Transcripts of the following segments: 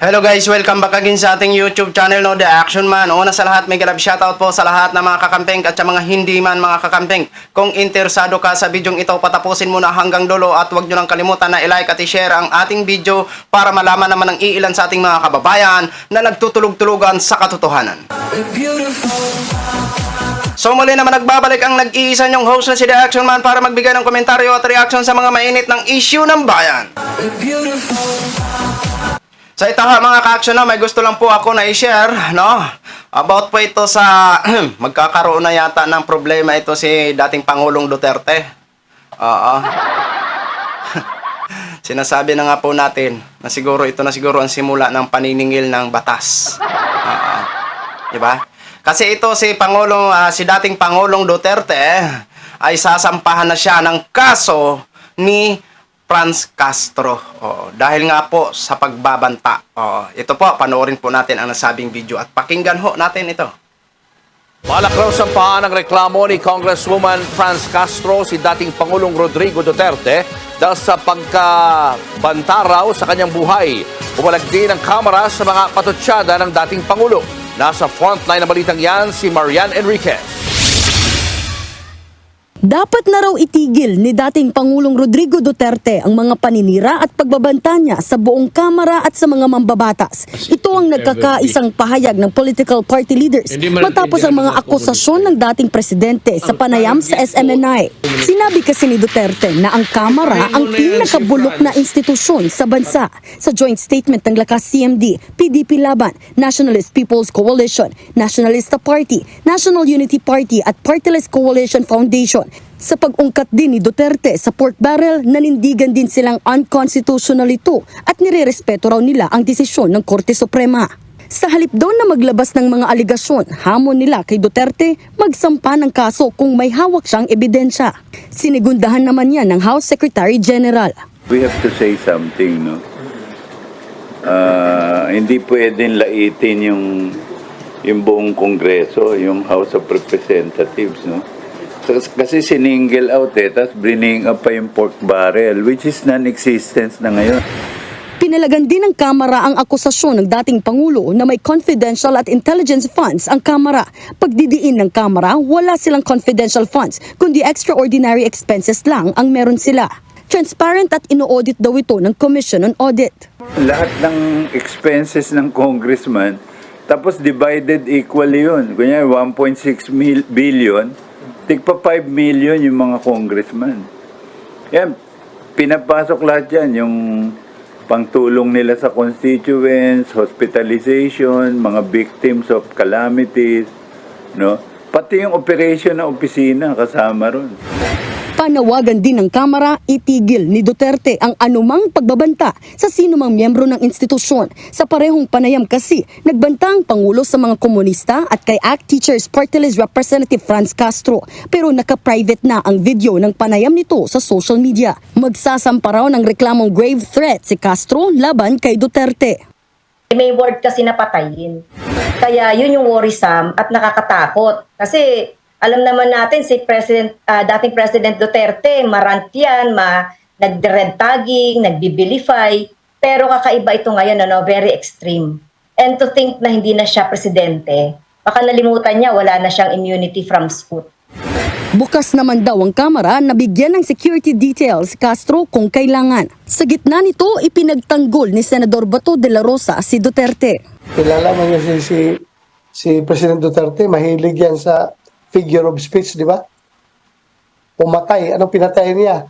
Hello guys, welcome back again sa ating YouTube channel, no, The Action Man. Una sa lahat, may galab shoutout po sa lahat ng mga kakampeng at sa mga hindi man mga kakampeng. Kung interesado ka sa bidyong ito, patapusin mo na hanggang dulo at huwag nyo nang kalimutan na i-like at i-share ang ating video para malaman naman ng iilan sa ating mga kababayan na nagtutulog-tulugan sa katotohanan. So muli naman nagbabalik ang nag-iisa nyong host na si The Action Man para magbigay ng komentaryo at reaction sa mga mainit ng issue ng bayan. Sa ito mga ka-action, no, may gusto lang po ako na i-share, no? About po ito sa magkakaroon na yata ng problema ito si dating Pangulong Duterte. Oo. Sinasabi na nga po natin na siguro ito na siguro ang simula ng paniningil ng batas. Oo. Diba? Kasi ito si dating Pangulong Duterte ay sasampahan na siya ng kaso ni Franz Castro. Dahil nga po sa pagbabanta. Ito po, panoorin po natin ang nasabing video at pakinggan ho natin ito. Malak raw sampahan ang reklamo ni Congresswoman Franz Castro si dating Pangulong Rodrigo Duterte dahil sa pagkabanta raw sa kanyang buhay. Umalag din ang kamera sa mga patutsyada ng dating Pangulo. Nasa frontline na balitang yan si Marian Enriquez. Dapat na raw itigil ni dating Pangulong Rodrigo Duterte ang mga paninira at pagbabanta niya sa buong Kamara at sa mga mambabatas. Ito ang nagkakaisang pahayag ng political party leaders matapos ang mga akusasyon ng dating presidente sa panayam sa SMNI. Sinabi kasi ni Duterte na ang Kamara ang pinakabulok na institusyon sa bansa. Sa joint statement ng Lakas CMD, PDP Laban, Nationalist People's Coalition, Nationalista Party, National Unity Party at Partyless Coalition Foundation. Sa pag-ungkat din ni Duterte sa pork barrel, nanindigan din silang unconstitutional ito at nirerespeto raw nila ang desisyon ng Korte Suprema. Sa halip daw na maglabas ng mga aligasyon, hamon nila kay Duterte magsampa ng kaso kung may hawak siyang ebidensya. Sinigundahan naman yan ng House Secretary General. We have to say something, no? Hindi pwedeng laitin yung buong Kongreso, yung House of Representatives, no? Kasi sininggle out tapos bring up pa yung pork barrel, which is non-existence na ngayon. Pinalagan din ng Kamara ang akusasyon ng dating Pangulo na may confidential at intelligence funds ang Kamara. Pagdidiin ng Kamara, wala silang confidential funds, kundi extraordinary expenses lang ang meron sila. Transparent at ino-audit daw ito ng Commission on Audit. Lahat ng expenses ng congressman, tapos divided equally yun. Kunyari, 1.6 billion, tigpa 5 million yung mga congressman. Yan, pinapasok lahat yan, yung pangtulong nila sa constituents, hospitalization, mga victims of calamities, no? Pati yung operation ng opisina kasama ron. Panawagan din ng Kamara, itigil ni Duterte ang anumang pagbabanta sa sinumang miyembro ng institusyon. Sa parehong panayam kasi, nagbanta ang Pangulo sa mga komunista at kay ACT Teachers Party List Representative Franz Castro. Pero naka-private na ang video ng panayam nito sa social media. Magsasampa raw ng reklamong grave threat si Castro laban kay Duterte. May word kasi na patayin. Kaya yun yung worrisome at nakakatakot. Kasi alam naman natin si dating President Duterte, marant yan, nag-red tagging, nagbibilify, pero kakaiba ito ngayon, very extreme. And to think na hindi na siya presidente, baka nalimutan niya, wala na siyang immunity from suit. Bukas naman daw ang Kamara na bigyan ng security details Castro kung kailangan. Sa gitna nito, ipinagtanggol ni Senador Bato de la Rosa si Duterte. Kilala mo niya si President Duterte, mahilig yan sa figure of speech, di ba? Pumatay. Anong pinatay niya?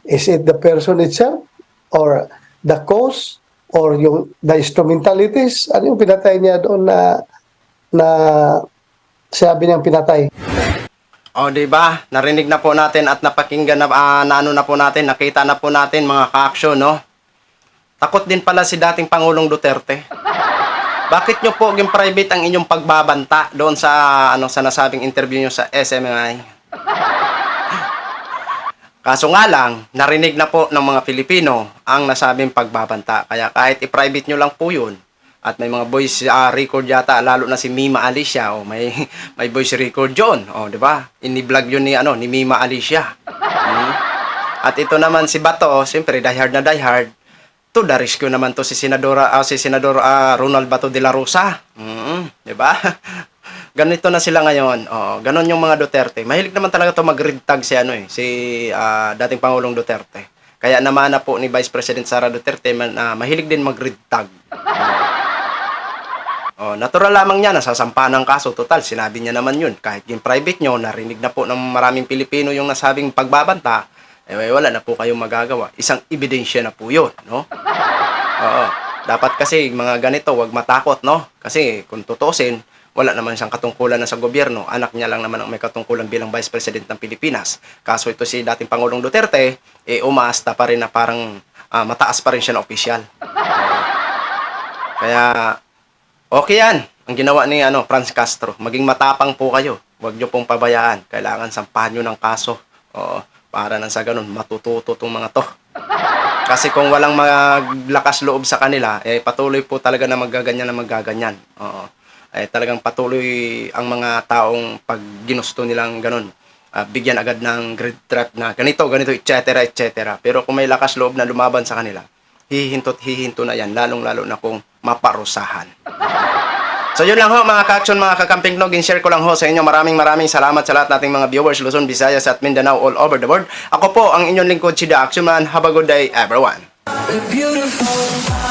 Is it the person itself? Or the cause? Or the instrumentalities? Ano yung pinatay niya doon na sabi niyang pinatay? Di ba? Narinig na po natin at napakinggan na, nakita na po natin mga ka-action, no? Takot din pala si dating Pangulong Duterte. Bakit nyo po yung private ang inyong pagbabanta doon sa sa nasabing interview nyo sa SMNI? Kaso nga lang, narinig na po ng mga Pilipino ang nasabing pagbabanta. Kaya kahit i-private nyo lang po yun, at may mga voice record yata, lalo na si Mima Alicia, may voice record yun, di ba? Ini-vlog yun ni Mima Alicia. At ito naman si Bato, siyempre diehard na diehard. to the rescue naman to si Senador Ronald Bato de la Rosa. Di ba? Ganito na sila ngayon. Ganon yung mga Duterte. Mahilig naman talaga to mag-red tag si dating Pangulong Duterte. Kaya naman na po ni Vice President Sara Duterte mahilig din mag-red tag. Natural lamang niya, nasasampa ng kaso. Total, sinabi niya naman yun. Kahit yung private nyo, narinig na po ng maraming Pilipino yung nasabing pagbabanta, wala na po kayong magagawa. Isang ebidensya na po yun, no? Dapat kasi mga ganito, wag matakot, no? Kasi kung tutusin, wala naman siyang katungkulan na sa gobyerno. Anak niya lang naman ang may katungkulan bilang Vice President ng Pilipinas. Kaso ito si dating Pangulong Duterte, umaasta pa rin na parang mataas pa rin siya na opisyal. Kaya, okay yan. Ang ginawa ni Franz Castro. Maging matapang po kayo. Huwag nyo pong pabayaan. Kailangan sampahan nyo ng kaso. Para nang sa ganun, matututo tong mga to. Kasi kung walang maglakas loob sa kanila, patuloy po talaga na magaganyan. Talagang patuloy ang mga taong pag ginusto nilang ganun, bigyan agad ng great trap na ganito, etc. Pero kung may lakas loob na lumaban sa kanila, hihinto na yan, lalong-lalo na kung maparusahan. So yun lang ho mga ka-action, mga kakamping nog, in-share ko lang ho sa inyo. Maraming salamat sa lahat nating mga viewers, Luzon, Visayas at Mindanao, all over the world. Ako po ang inyong lingkod, si The Action Man. Have a good day, everyone. Beautiful.